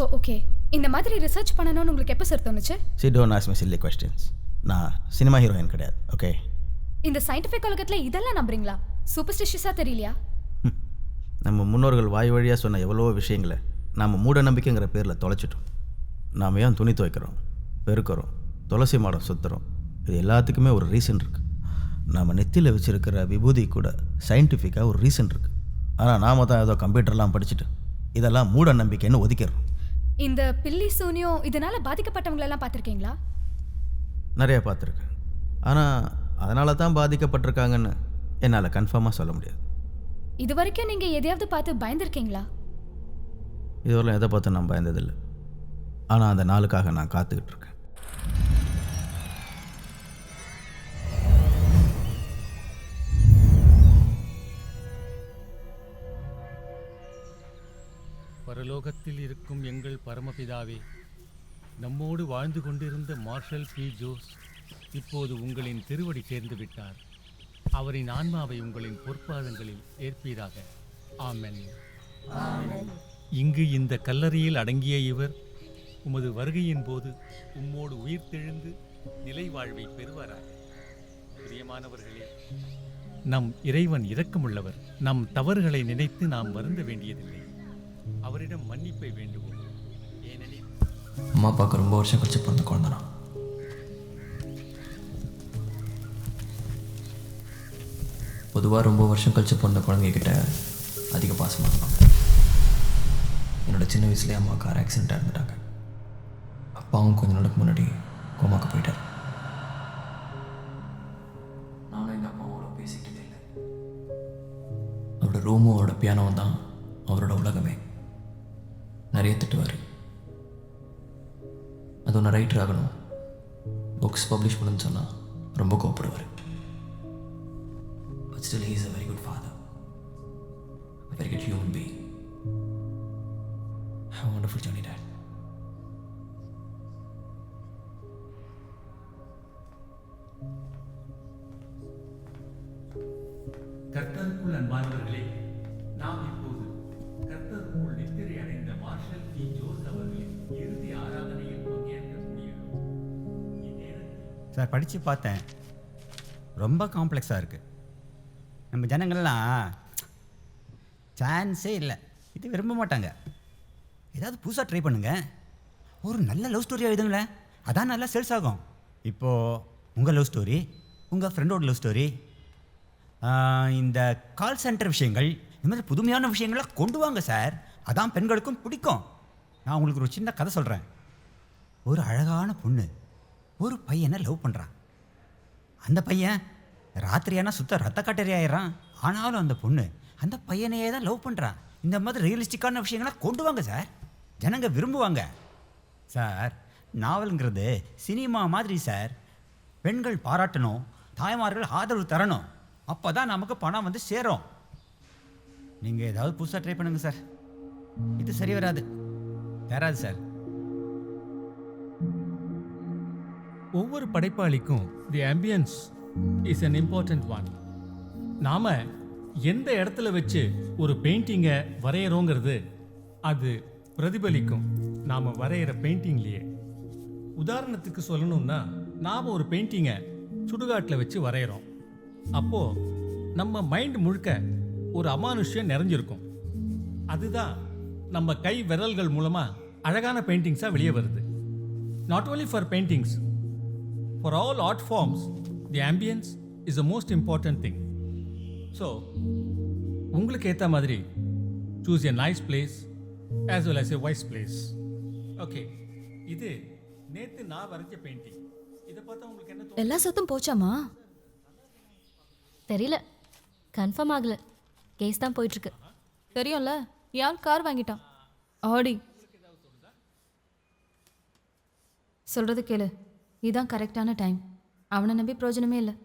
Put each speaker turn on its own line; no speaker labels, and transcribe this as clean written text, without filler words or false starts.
ஓ okay. இந்த மாதிரி research பண்ணணும்னு உங்களுக்கு எப்போ சார் தோணுச்சு?
See don't ask me chilli questions. நான் சினிமா ஹீரோயின் கிடையாது. ஓகே.
இந்த சயின்டிஃபிக் உலகத்தில் இதெல்லாம் நம்புறீங்களா? சூப்பர்ஸ்டிஷியஸாக தெரியலையா?
நம்ம முன்னோர்கள் வாய் வழியாக சொன்ன எவ்வளோ விஷயங்களை நாம் மூட நம்பிக்கைங்கிற பேரில் தொலைச்சிட்டோம். நாம் ஏன் துணி துவைக்கிறோம், பெருக்கிறோம், துளசி மாடம் சுற்றுறோம், இது எல்லாத்துக்குமே ஒரு ரீசன் இருக்குது. நாம் நெத்தியில் வச்சுருக்கிற விபூதி கூட சயின்டிஃபிக்காக ஒரு ரீசன் இருக்குது. ஆனால் நாம் தான் ஏதோ கம்ப்யூட்டர்லாம் படிச்சுட்டு இதெல்லாம் மூட நம்பிக்கைன்னு ஒதுக்கிறோம்.
இந்த பில்லி சூனியம் இதனால் பாதிக்கப்பட்டவங்களெல்லாம் பார்த்துருக்கீங்களா?
நிறையா பார்த்துருக்கேன். ஆனால் அதனால தான் பாதிக்கப்பட்டிருக்காங்கன்னு என்னால் கன்ஃபார்மாக சொல்ல முடியாது.
இது வரைக்கும் நீங்கள் எதையாவது பார்த்து பயந்துருக்கீங்களா?
இதுவரையும் எதை பார்த்து நான் பயந்ததில்லை. ஆனால் அந்த நாளுக்காக நான் காத்துக்கிட்டு இருக்கேன்.
பரலோகத்தில் இருக்கும் எங்கள் பரமபிதாவே, நம்மோடு வாழ்ந்து கொண்டிருந்த மார்ஷல் பி. ஜோஸ் இப்போது உங்களின் திருவடி சேர்ந்து விட்டார். அவரின் ஆன்மாவை உங்களின் பொற்பாதங்களில் ஏற்பீராக. ஆமென். இங்கு இந்த கல்லறையில் அடங்கிய இவர் உமது வருகையின் போது உம்மோடு உயிர்த்தெழுந்து நிலை வாழ்வை பெறுவாராக. பிரியமானவர்களே, நம் இறைவன் இரக்கமுள்ளவர். நம் தவறுகளை நினைத்து நாம் வருந்த வேண்டியதில்லை. அவரிடம் மன்னிப்பை வேண்டுவோம். ஏனெனில்
அம்மா அப்பாவுக்கு ரொம்ப வருஷம் கழிச்சு பிறந்த குழந்தைனா. பொதுவாக ரொம்ப வருஷம் கழிச்சு பிறந்த குழந்தைகிட்ட அதிக பாசமாக இருப்பாங்க. என்னோட சின்ன வயசுலேயே அம்மா கார் ஆக்சிடெண்ட்டாக இருந்துட்டாங்க. அப்பாவும் கொஞ்ச நாளுக்கு முன்னாடி கோமாக்கு போயிட்டார். நானும் எங்கள் அப்பாவோட பேசிக்கிட்டே இல்லை. அவரோட ரூமும் அவரோட பியானோவும் தான் அவரோட உலகமே. நிறைய திட்டுவார். அது ஒன்று ரைட்டர் ஆகணும், புக்ஸ் பப்ளிஷ் பண்ணுன்னு சொன்னால் ரொம்ப கோவப்படுவார். But still he is a very good father, a very good human being. Have a wonderful journey, Dad.
கர்த்தருக்குள் அன்பானவர்களே, நாம் இப்போது கர்த்தருக்குள் நித்திரை அடைந்த மார்ஷல் பி. ஜோஸ் அவர்களின் இறுதி ஆராதனையில் பங்கேற்கக்கூடியது.
சார் படித்து பார்த்தேன், ரொம்ப காம்ப்ளெக்ஸாக இருக்குது. நம்ம ஜனங்கள்லாம் சான்ஸே இல்லை, இது விரும்ப மாட்டாங்க. ஏதாவது புதுசாக ட்ரை பண்ணுங்க. ஒரு நல்ல லவ் ஸ்டோரியாக எழுதுங்களேன், அதான் நல்லா சேல்ஸ் ஆகும். இப்போது உங்கள் லவ் ஸ்டோரி, உங்கள் ஃப்ரெண்டோட லவ் ஸ்டோரி, இந்த கால் சென்டர் விஷயங்கள், இந்த மாதிரி புதுமையான விஷயங்களை கொண்டு வாங்க சார். அதான் பெண்களுக்கும் பிடிக்கும். நான் உங்களுக்கு ஒரு சின்ன கதை சொல்கிறேன். ஒரு அழகான பொண்ணு ஒரு பையனை லவ் பண்ணுறான். அந்த பையன் ராத்திரியானா சுத்த ரத்த காட்டறி ஆயிடுறான். ஆனாலும் அந்த பொண்ணு அந்த பையனையே தான் லவ் பண்ணுறான். இந்த மாதிரி ரியலிஸ்டிக்கான விஷயங்களை கொண்டு வாங்க சார், ஜனங்க விரும்புவாங்க சார். நாவலுங்கிறது சினிமா மாதிரி சார். பெண்கள் பாராட்டணும், தாய்மார்கள் ஆதரவு தரணும், அப்போ தான் நமக்கு பணம் வந்து சேரும். நீங்கள் ஏதாவது புதுசாக ட்ரை பண்ணுங்க சார். இது சரி வராது சார்.
ஒவ்வொரு படைப்பாளிக்கும் the ambience is an important one. நாம எந்த இடத்துல வச்சு ஒரு பெயிண்டிங்கை வரைகிறோங்கிறது அது பிரதிபலிக்கும் நாம் வரைகிற பெயிண்டிங்லேயே. உதாரணத்துக்கு சொல்லணும்னா, நாம் ஒரு பெயிண்டிங்கை சுடுகாட்டில் வச்சு வரைகிறோம். அப்போது நம்ம மைண்ட் முழுக்க ஒரு அமானுஷ்யம் நிறைஞ்சிருக்கும். அதுதான் நம்ம கை விரல்கள் மூலமாக அழகான பெயிண்டிங்ஸாக வெளியே வருது. Not only for paintings, for all art forms the ambience is the most important thing. So உங்களுக்கு ஏற்ற மாதிரி choose a nice place as well as a wise place. Okay, இது நேற்று நான் வரைஞ்ச பெயிண்டிங். இதை பார்த்தா உங்களுக்கு என்ன
எல்லா சொத்தும் போச்சாமா?
தெரியல, கன்ஃபார்ம் ஆகல. கேஸ் தான் போயிட்டுருக்கு.
தெரியும்ல, யார் கார் வாங்கிட்டான், ஆடி. சொல்கிறது கேளு, இதுதான் கரெக்டான டைம். அவனை நம்பி பிரயோஜனமே இல்லை.